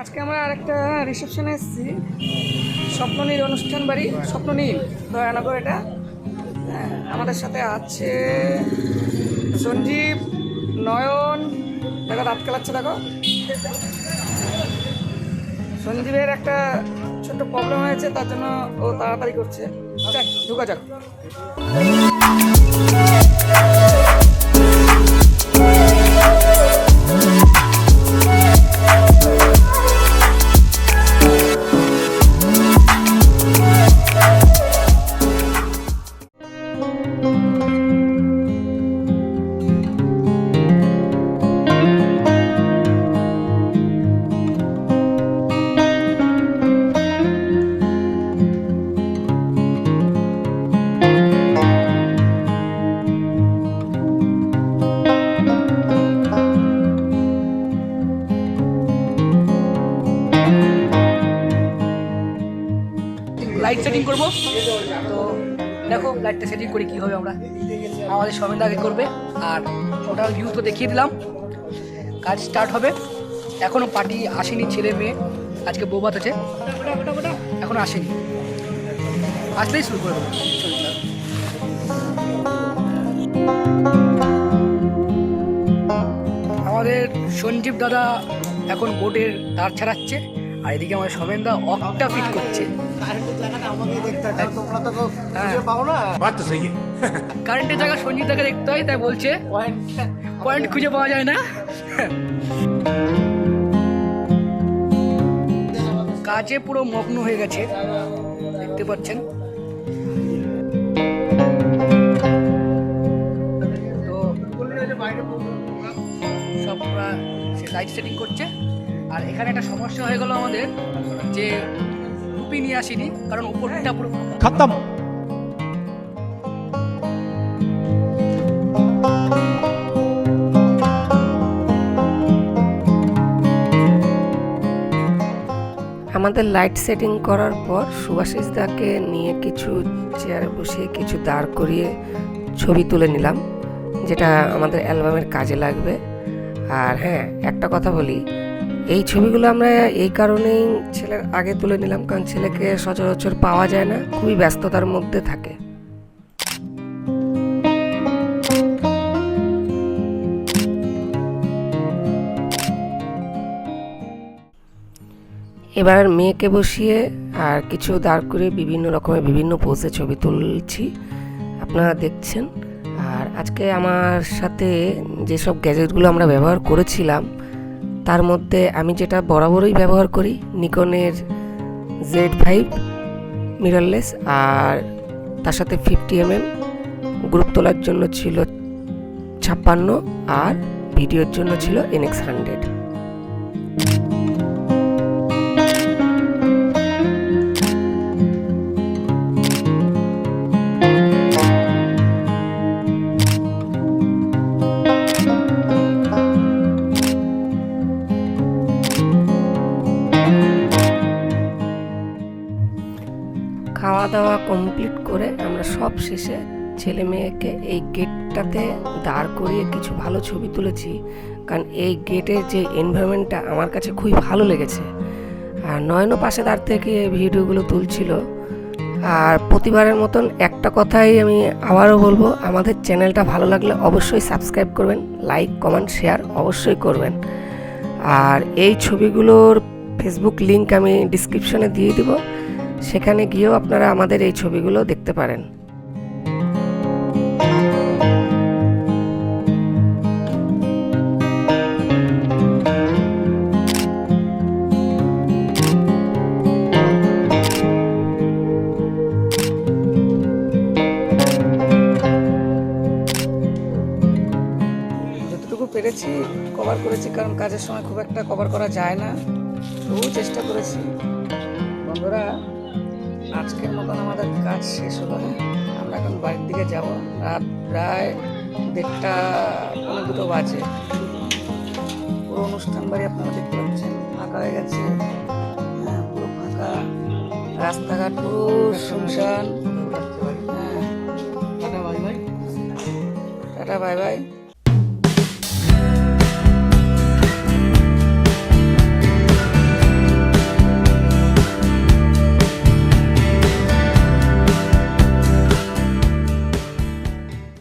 আজকে আমরা আরেকটা রিসেপশনে এসেছি, স্বপ্ননীল অনুষ্ঠান বাড়ি, স্বপ্ননীল দয়ানগর। এটা আমাদের সাথে আছে সঞ্জীব, নয়ন। দেখো রাত খেলাচ্ছে, দেখো সঞ্জীবের একটা ছোট্ট প্রবলেম হয়েছে, তার জন্য ও তাড়াতাড়ি করছে। ঢুকা যাক। লাইট সেটিং করবো, তো দেখো লাইটটা সেটিং করে কী হবে। আমরা আমাদের সবাই আগে করবে, আর টোটাল ভিউ তো দেখিয়ে দিলাম। কাজ স্টার্ট হবে। এখনও পার্টি আসেনি, ছেলে মেয়ে আজকে বৌভাত আছে, এখনও আসেনি, আসলেই শুরু করে দেবো। আমাদের সঞ্জীব দাদা এখন বোর্ডের তার ছাড়াচ্ছে, আর এদিকে আমার সবেনদা অকটা ফিট করছে। কারেন্টের জায়গা সঞ্জীব দাকে দেখতে হয়, তাই বলছে পয়েন্ট খুঁজে পাওয়া যায় না। কাজে পুরো মগ্ন হয়ে গেছে, দেখতে পাচ্ছেন। তো সব সে লাইট সেটিং করছে। আর এখানে একটা সমস্যা হয়ে গেল আমাদের, যে টুপি নিয়ে আসিনি, কারণ উপরটা পুরো খতম। আমাদের লাইট সেটিং করার পর সুভাষিস দাকে নিয়ে কিছু চেয়ারে বসিয়ে কিছু দাঁড় করিয়ে ছবি তুলে নিলাম, যেটা আমাদের অ্যালবামের কাজে লাগবে। আর হ্যাঁ, একটা কথা বলি, এই ছবিগুলো আমরা এই কারণেই ছেলের আগে তুলে নিলাম, কারণ ছেলেকে সচরাচর পাওয়া যায় না, খুবই ব্যস্ততার মধ্যে থাকে। এবার মেয়েকে বসিয়ে আর কিছু দাঁড় করে বিভিন্ন রকমের বিভিন্ন পোজে ছবি তুলছি, আপনারা দেখছেন। আর আজকে আমার সাথে যেসব গ্যাজেটগুলো আমরা ব্যবহার করেছিলাম, তার মধ্যে আমি যেটা বরাবরই ব্যবহার করি, নিকনের Z5 মিররলেস, আর তার সাথে 50mm গ্রুপ তোলার জন্য ছিল 56, আর ভিডিওর জন্য ছিল NX100। খাওয়া দাওয়া কমপ্লিট করে আমরা সব শেষে ছেলে মেয়েকে এই গেটটাতে দাঁড় করিয়ে কিছু ভালো ছবি তুলেছি, কারণ এই গেটের যে এনভায়রনমেন্টটা আমার কাছে খুবই ভালো লেগেছে। আর নয়নও পাশে দাঁড় থেকে ভিডিওগুলো তুলছিল। আর প্রতিবারের মতন একটা কথাই আমি আবারও বলবো, আমাদের চ্যানেলটা ভালো লাগলে অবশ্যই সাবস্ক্রাইব করবেন, লাইক কমেন্ট শেয়ার অবশ্যই করবেন। আর এই ছবিগুলোর ফেসবুক লিংক আমি ডিসক্রিপশনে দিয়ে দিব, সেখানে গিয়েও আপনারা আমাদের এই ছবিগুলো দেখতে পারেন। যতটুকু পেরেছি কভার করেছি, কারণ কাজের সময় খুব একটা কভার করা যায় না, তবুও চেষ্টা করেছি। বন্ধুরা, আজকের মতন আমাদের কাজ শেষ হলো। আমরা এখন বাড়ির দিকে যাব। রাত প্রায় 1:30 বাজে। পুরো অনুষ্ঠান বাড়ি আপনারা দেখতে পাচ্ছেন ফাঁকা হয়ে গেছে, পুরো ফাঁকা, রাস্তাঘাট পুরো শুনশান। Tata bye by.